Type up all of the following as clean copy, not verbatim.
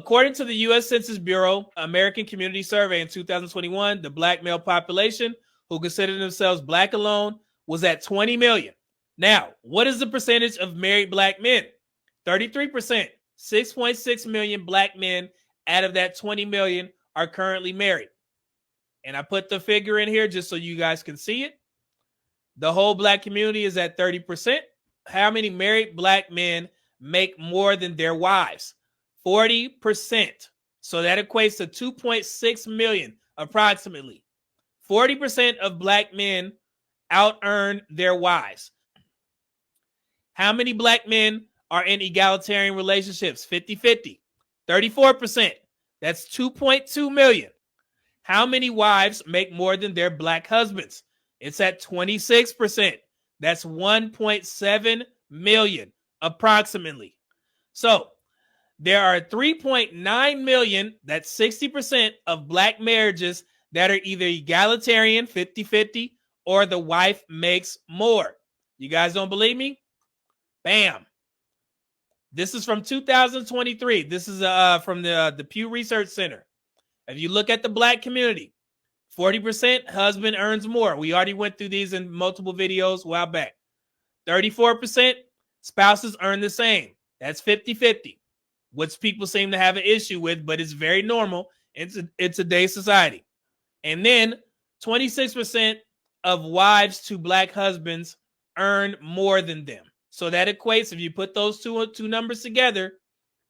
according to the U.S. Census Bureau American Community Survey in 2021, the black male population who consider themselves black alone was at 20 million. Now, what is the percentage of married black men? 33%. 6.6 million black men out of that 20 million are currently married. And I put the figure in here just so you guys can see it. The whole black community is at 30%. How many married black men make more than their wives? 40%. So that equates to 2.6 million approximately. 40% of black men out-earn their wives. How many black men are in egalitarian relationships? 50-50. 34%. That's 2.2 million. How many wives make more than their black husbands? It's at 26%. That's 1.7 million approximately. So there are 3.9 million, that's 60% of black marriages that are either egalitarian, 50-50, or the wife makes more. You guys don't believe me? Bam. This is from 2023. This is from the Pew Research Center. If you look at the black community, 40% husband earns more. We already went through these in multiple videos a while back. 34% spouses earn the same. That's 50-50, which people seem to have an issue with, but it's very normal in today's society. And then 26% of wives to black husbands earn more than them. So that equates, if you put those two numbers together,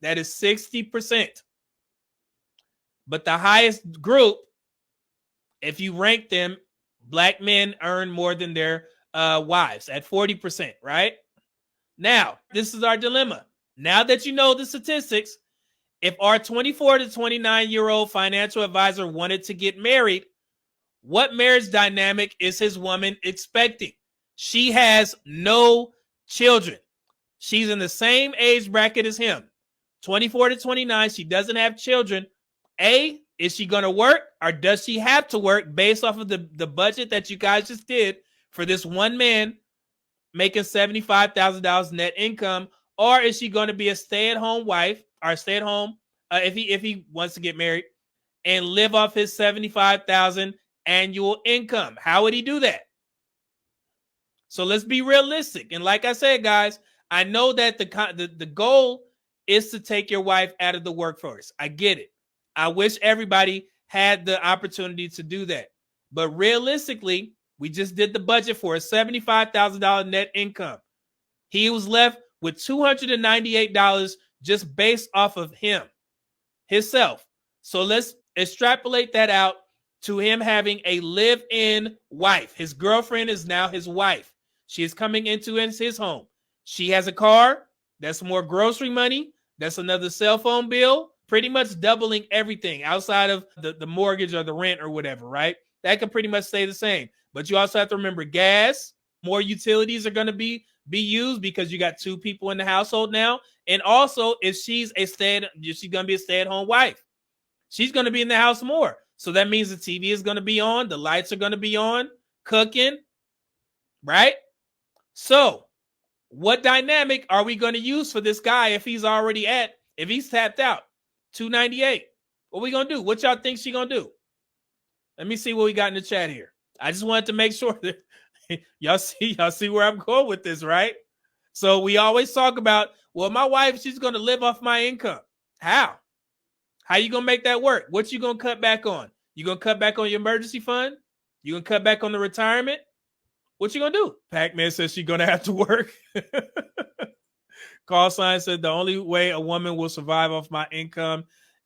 that is 60%. But the highest group, if you rank them, black men earn more than their wives at 40%, right? Now, this is our dilemma. Now that you know the statistics, if our 24 to 29-year-old financial advisor wanted to get married, what marriage dynamic is his woman expecting? She has no children. She's in the same age bracket as him. 24 to 29, she doesn't have children. A, is she going to work, or does she have to work based off of the budget that you guys just did for this one man making $75,000 net income? Or is she going to be a stay-at-home wife or stay-at-home if he wants to get married and live off his $75,000 annual income? How would he do that? So let's be realistic. And like I said, guys, I know that the goal is to take your wife out of the workforce. I get it. I wish everybody had the opportunity to do that. But realistically, we just did the budget for a $75,000 net income. He was left with $298 just based off of himself. So let's extrapolate that out to him having a live-in wife. His girlfriend is now his wife. She is coming into his home. She has a car. That's more grocery money. That's another cell phone bill. Pretty much doubling everything outside of the mortgage or the rent or whatever, right? That can pretty much stay the same. But you also have to remember gas. More utilities are going to be used because you got two people in the household now. And also, if she's going to be a stay-at-home wife, she's going to be in the house more. So that means the TV is going to be on. The lights are going to be on. Cooking, right? So what dynamic are we going to use for this guy if he's tapped out? 298. What we gonna do? What y'all think she gonna do? Let me see what we got in the chat here. I just wanted to make sure that y'all see where I'm going with this, right? So we always talk about, well, my wife, she's gonna live off my income. How you gonna make that work? What you gonna cut back on? You gonna cut back on your emergency fund? You gonna cut back on the retirement? What you gonna do? Pac-Man says she's gonna have to work. Call sign said the only way a woman will survive off my income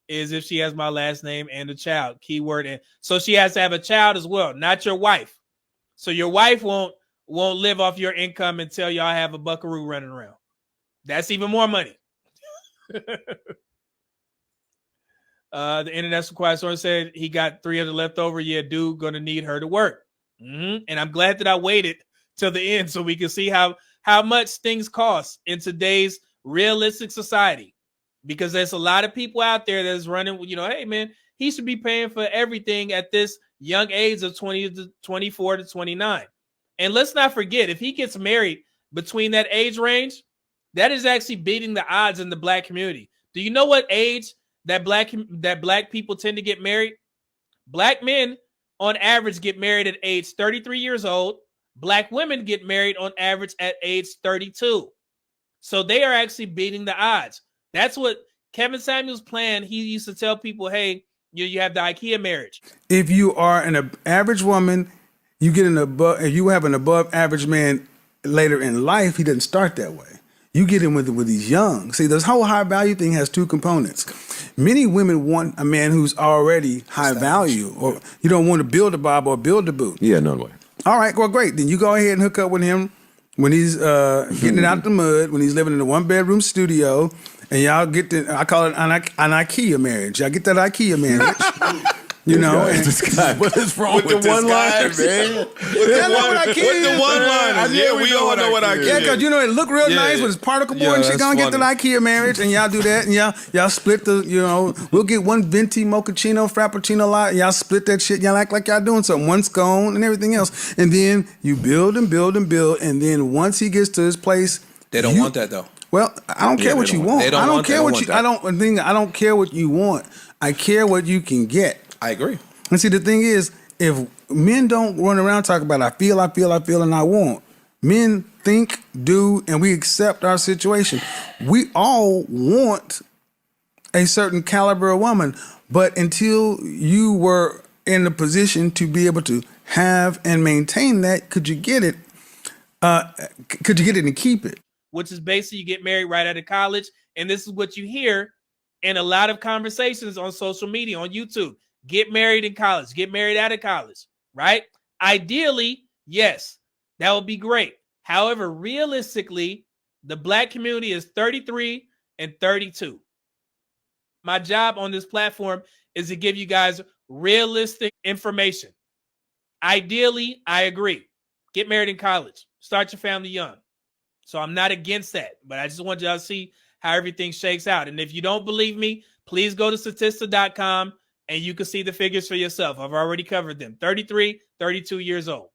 is if she has my last name and a child. Keyword. And so she has to have a child as well, not your wife. So your wife won't live off your income until y'all have a buckaroo running around. That's even more money. The International Quiet Storm said he got 300 left over. Yeah, dude, gonna need her to work. And I'm glad that I waited till the end so we can see how much things cost in today's realistic society, because there's a lot of people out there that's running, hey man, he should be paying for everything at this young age of 24 to 29. And let's not forget, if he gets married between that age range, that is actually beating the odds in the black community. Do you know what age that black people tend to get married? Black men on average get married at age 33 years old. Black women get married on average at age 32. So they are actually beating the odds. That's what Kevin Samuels' plan. He used to tell people, hey, you have the IKEA marriage. If you are an average woman, you get if you have an above average man later in life, he doesn't start that way. You get him with these young. See, this whole high value thing has two components. Many women want a man who's already high value, or you don't want to build a Bob or build a boot. Yeah, no way. All right, well, great. Then you go ahead and hook up with him when he's getting it out the mud, when he's living in a 1-bedroom studio, and y'all get I call it an IKEA marriage. Y'all get that IKEA marriage. You know, what is wrong with the one-liners, man? With the one-liners, yeah, we all know what IKEA is. Yeah, because you know it look real nice with his particle board and shit. Gonna get the IKEA marriage, and y'all do that, and y'all split the. You know, we'll get one venti mochaccino, frappuccino lot, and y'all split that shit. Y'all act like y'all doing something. One scone and everything else, and then you build and build and build, and then once he gets to his place, they don't want that though. Well, I don't care what you want. I don't care what you. I don't care what you want. I care what you can get. I agree. And see, the thing is, if men don't run around talking about I feel, and I want. Men think, do, and we accept our situation. We all want a certain caliber of woman, but until you were in the position to be able to have and maintain that, could you get it? Could you get it and keep it? Which is basically you get married right out of college, and this is what you hear in a lot of conversations on social media, on YouTube. Get married in college, get married out of college, right? Ideally, yes, that would be great. However, realistically, the black community is 33 and 32. My job on this platform is to give you guys realistic information. Ideally, I agree. Get married in college, start your family young. So I'm not against that, but I just want y'all to see how everything shakes out. And if you don't believe me, please go to Statistical.com and you can see the figures for yourself. I've already covered them. 33, 32 years old.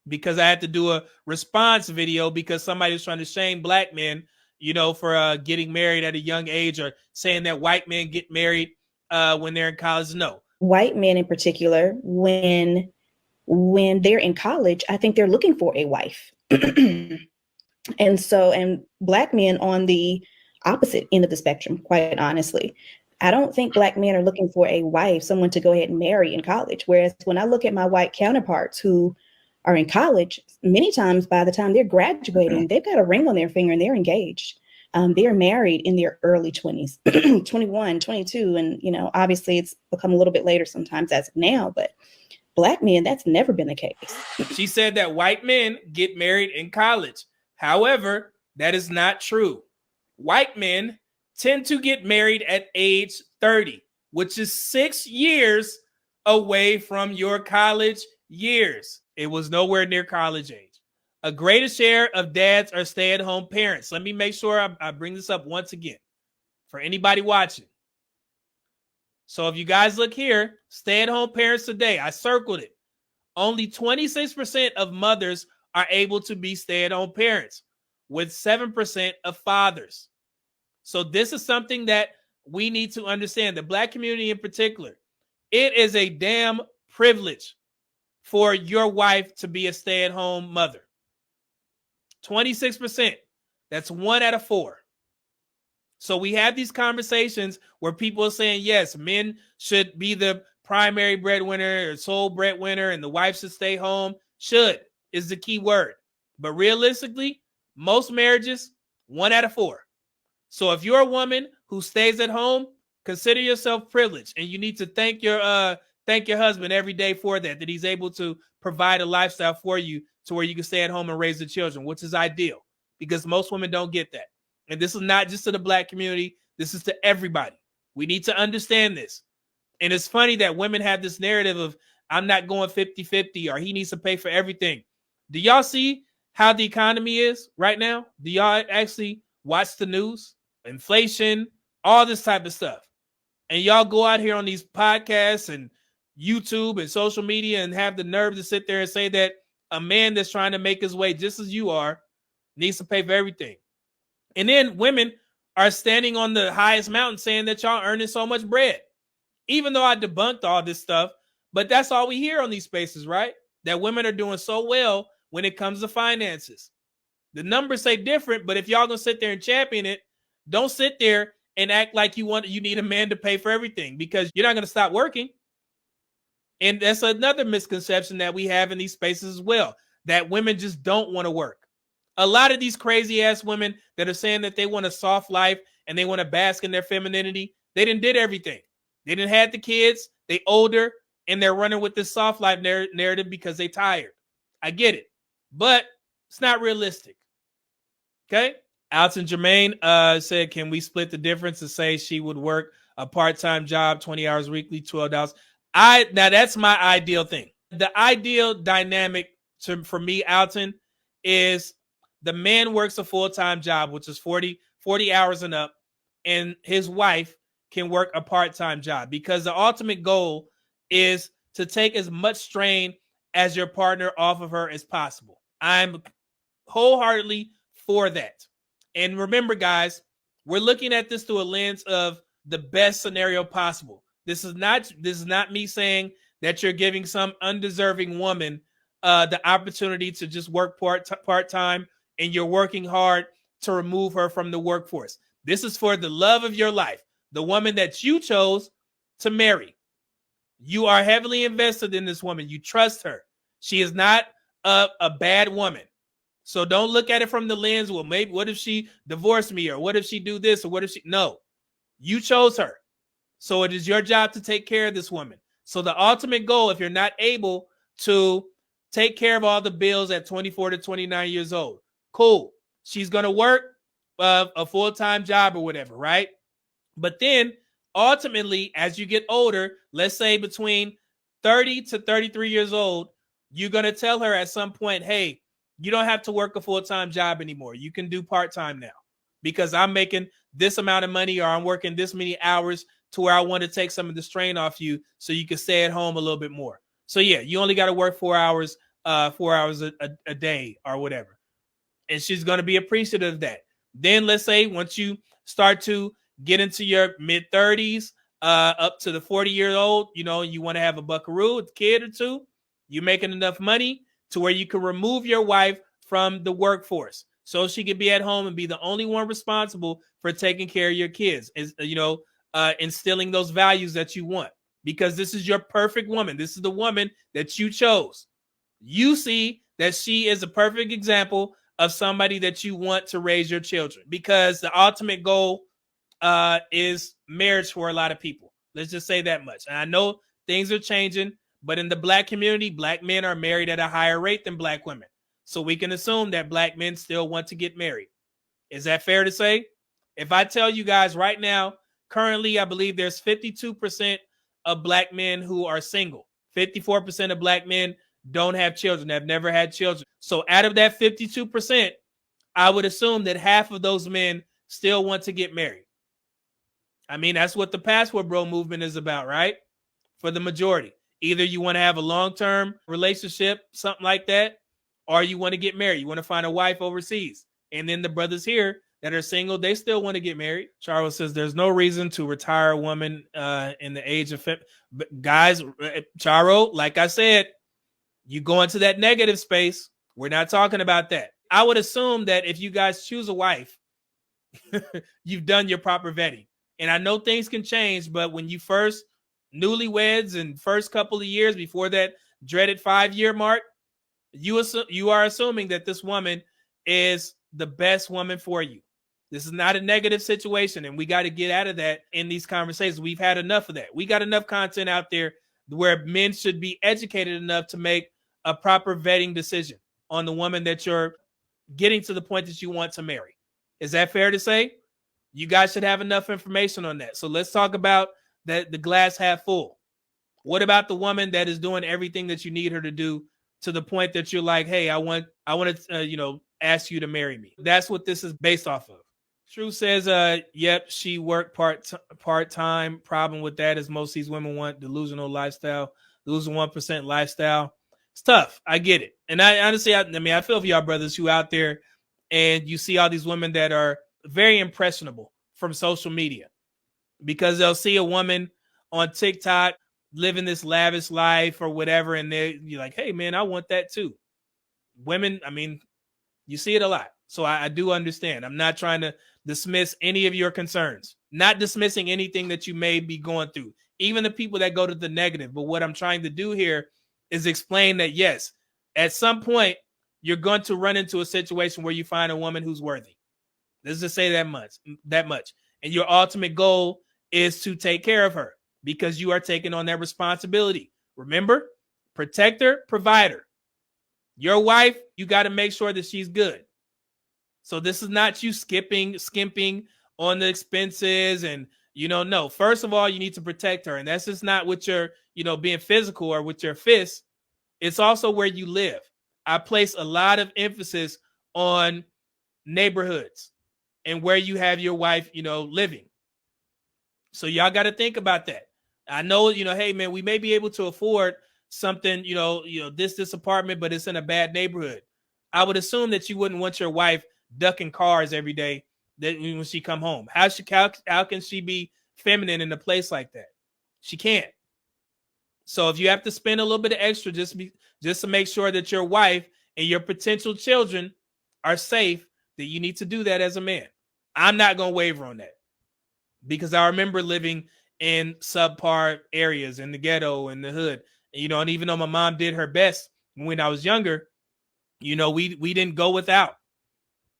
Because I had to do a response video because somebody was trying to shame black men, you know, for getting married at a young age, or saying that white men get married when they're in college. No. White men in particular, when they're in college, I think they're looking for a wife. And black men on the opposite end of the spectrum, quite honestly. I don't think black men are looking for a wife, someone to go ahead and marry in college. Whereas when I look at my white counterparts who are in college, many times by the time they're graduating, they've got a ring on their finger and they're engaged. They're married in their early 20s, 21, 22. And, you know, obviously it's become a little bit later sometimes as of now, but black men, that's never been the case. She said that white men get married in college. However, that is not true. White men tend to get married at age 30, which is 6 years away from your college years. It was nowhere near college age. A greater share of dads are stay-at-home parents. Let me make sure I bring this up once again for anybody watching. So if you guys look here, stay-at-home parents today, I circled it. Only 26% of mothers are able to be stay-at-home parents, with 7% of fathers. So this is something that we need to understand. The black community in particular, it is a damn privilege for your wife to be a stay-at-home mother. 26%. That's 1 out of 4. So we have these conversations where people are saying, yes, men should be the primary breadwinner or sole breadwinner, and the wife should stay home. Should is the key word. But realistically, most marriages, 1 out of 4. So if you're a woman who stays at home, consider yourself privileged, and you need to thank your husband every day for that he's able to provide a lifestyle for you to where you can stay at home and raise the children, which is ideal, because most women don't get that. And this is not just to the black community. This is to everybody. We need to understand this. And it's funny that women have this narrative of, I'm not going 50-50, or he needs to pay for everything. Do y'all see how the economy is right now? Do y'all actually watch the news? Inflation, all this type of stuff. And y'all go out here on these podcasts and YouTube and social media and have the nerve to sit there and say that a man that's trying to make his way just as you are needs to pay for everything. And then women are standing on the highest mountain saying that y'all earning so much bread. Even though I debunked all this stuff, but that's all we hear on these spaces, right? That women are doing so well when it comes to finances. The numbers say different, but if y'all gonna sit there and champion it, don't sit there and act like you need a man to pay for everything, because you're not gonna stop working. And that's another misconception that we have in these spaces as well, that women just don't want to work. A lot of these crazy ass women that are saying that they want a soft life and they want to bask in their femininity, they didn't did everything. They didn't have the kids, they older, and they're running with this soft life narrative because they tired. I get it, but it's not realistic. Okay? Alton Jermaine said, can we split the difference and say she would work a part-time job, 20 hours weekly, $12? Now that's my ideal thing. The ideal dynamic for me, Alton, is the man works a full-time job, which is 40 hours and up, and his wife can work a part-time job, because the ultimate goal is to take as much strain as your partner off of her as possible. I'm wholeheartedly for that. And remember, guys, we're looking at this through a lens of the best scenario possible. This is not me saying that you're giving some undeserving woman the opportunity to just work part-time and you're working hard to remove her from the workforce. This is for the love of your life, the woman that you chose to marry. You are heavily invested in this woman. You trust her. She is not a bad woman. So don't look at it from the lens, well, maybe what if she divorced me, or what if she do this, or what if she... No, you chose her. So it is your job to take care of this woman. So the ultimate goal, if you're not able to take care of all the bills at 24 to 29 years old, cool. She's going to work a full-time job or whatever, right? But then ultimately, as you get older, let's say between 30 to 33 years old, you're going to tell her at some point, hey, you don't have to work a full-time job anymore. You can do part-time now, because I'm making this amount of money, or I'm working this many hours to where I want to take some of the strain off you so you can stay at home a little bit more. So yeah, you only got to work 4 hours a day or whatever. And she's going to be appreciative of that. Then let's say once you start to get into your mid-30s, up to the 40-year-old, you want to have a buckaroo, a kid or two, you're making enough money to where you can remove your wife from the workforce so she can be at home and be the only one responsible for taking care of your kids, instilling those values that you want, because this is your perfect woman. This is the woman that you chose. You see that she is a perfect example of somebody that you want to raise your children, because the ultimate goal is marriage for a lot of people. Let's just say that much. And I know things are changing, but in the Black community, Black men are married at a higher rate than Black women. So we can assume that Black men still want to get married. Is that fair to say? If I tell you guys right now, currently, I believe there's 52% of Black men who are single. 54% of Black men don't have children, have never had children. So out of that 52%, I would assume that half of those men still want to get married. I mean, that's what the Passport Bro movement is about, right? For the majority. Either you want to have a long-term relationship, something like that, or you want to get married. You want to find a wife overseas. And then the brothers here that are single, they still want to get married. Charles says there's no reason to retire a woman in the age of... Guys, Charo, like I said, you go into that negative space. We're not talking about that. I would assume that if you guys choose a wife, you've done your proper vetting. And I know things can change, but when you first newlyweds and first couple of years before that dreaded 5-year mark, you are assuming that this woman is the best woman for you. This is not a negative situation, and we got to get out of that in these conversations. We've had enough of that. We got enough content out there where men should be educated enough to make a proper vetting decision on the woman that you're getting to the point that you want to marry. Is that fair to say? You guys should have enough information on that. So let's talk about the glass half full. What about the woman that is doing everything that you need her to do to the point that you're like, hey, I want to, ask you to marry me? That's what this is based off of. True says, yep, she worked part-time. Problem with that is most of these women want delusional lifestyle, losing 1% lifestyle. It's tough. I get it. And I honestly, I feel for y'all brothers who out there and you see all these women that are very impressionable from social media, because they'll see a woman on TikTok living this lavish life or whatever, and you're like, hey man, I want that too. Women, I mean, you see it a lot. So I do understand. I'm not trying to dismiss any of your concerns, not dismissing anything that you may be going through, even the people that go to the negative. But what I'm trying to do here is explain that, yes, at some point, you're going to run into a situation where you find a woman who's worthy. Let's just say that much. And your ultimate goal is to take care of her because you are taking on that responsibility. Remember, protector, provider. Your wife, you got to make sure that she's good. So this is not you skimping on the expenses and, no. First of all, you need to protect her. And that's just not with your, being physical or with your fists. It's also where you live. I place a lot of emphasis on neighborhoods and where you have your wife, living. So y'all got to think about that. I know, hey man, we may be able to afford something, this apartment, but it's in a bad neighborhood. I would assume that you wouldn't want your wife ducking cars every day that when she come home. How can she be feminine in a place like that? She can't. So if you have to spend a little bit of extra just to make sure that your wife and your potential children are safe, then you need to do that as a man. I'm not going to waver on that because I remember living in subpar areas in the ghetto and the hood, and even though my mom did her best when I was younger, we didn't go without.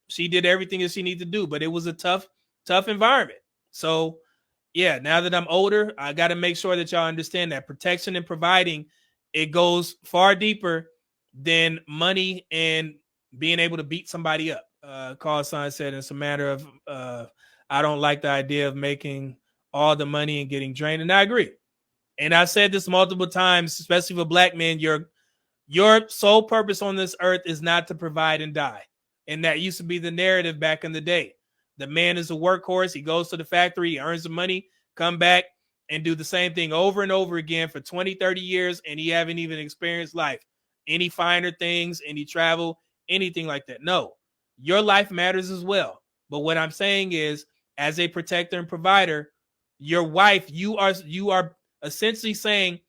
She did everything that she needed to do, but it was a tough environment. So yeah, now that I'm older, I got to make sure that y'all understand that protection and providing, it goes far deeper than money and being able to beat somebody up. Carl Son said it's a matter of I don't like the idea of making all the money and getting drained. And I agree. And I've said this multiple times, especially for black men, your sole purpose on this earth is not to provide and die. And that used to be the narrative back in the day. The man is a workhorse. He goes to the factory, he earns the money, come back and do the same thing over and over again for 20, 30 years. And he haven't even experienced life, any finer things, any travel, anything like that. No, your life matters as well. But what I'm saying is, as a protector and provider, your wife, you are essentially saying,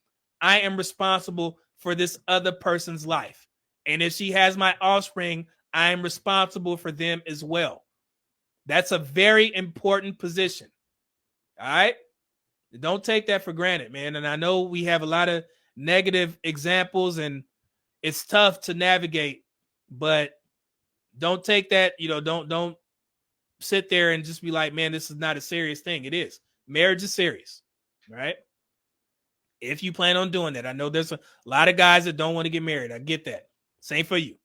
I am responsible for this other person's life. And if she has my offspring, I am responsible for them as well. That's a very important position. All right? Don't take that for granted, man. And I know we have a lot of negative examples and it's tough to navigate, but don't take that, don't sit there and just be like, man, this is not a serious thing. It is. Marriage is serious, right? If you plan on doing that. I know there's a lot of guys that don't want to get married. I get that. Same for you.